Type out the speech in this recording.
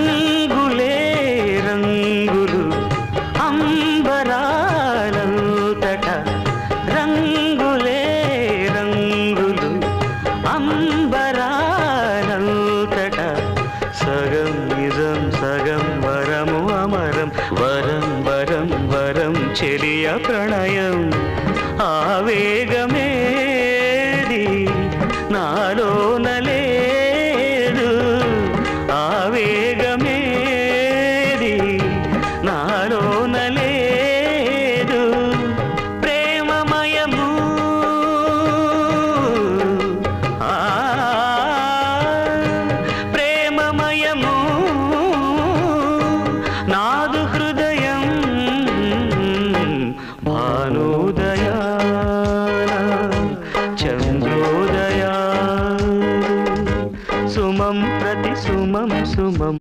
రంగులే రంగులు అంబరాలంతట రంగులే రంగులు అంబరాలంతట సగం నిజం సగం వరము అమరం వరం వరం వరం చెలియ ప్రణయం ఆవేగం